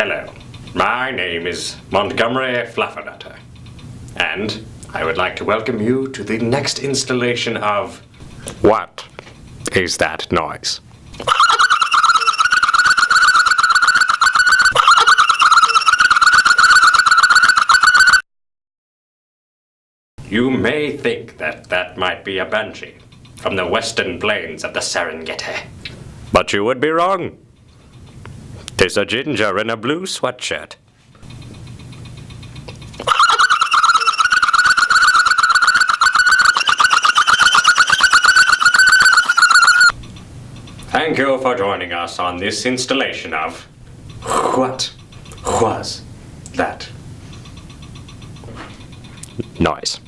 Hello, my name is Montgomery Fluffernutter, and I would like to welcome you to the next installation of... What is that noise? You may think that that might be a banshee from the western plains of the Serengeti. But you would be wrong. 'Tis a ginger in a blue sweatshirt. Thank you for joining us on this installation of... What was that noise?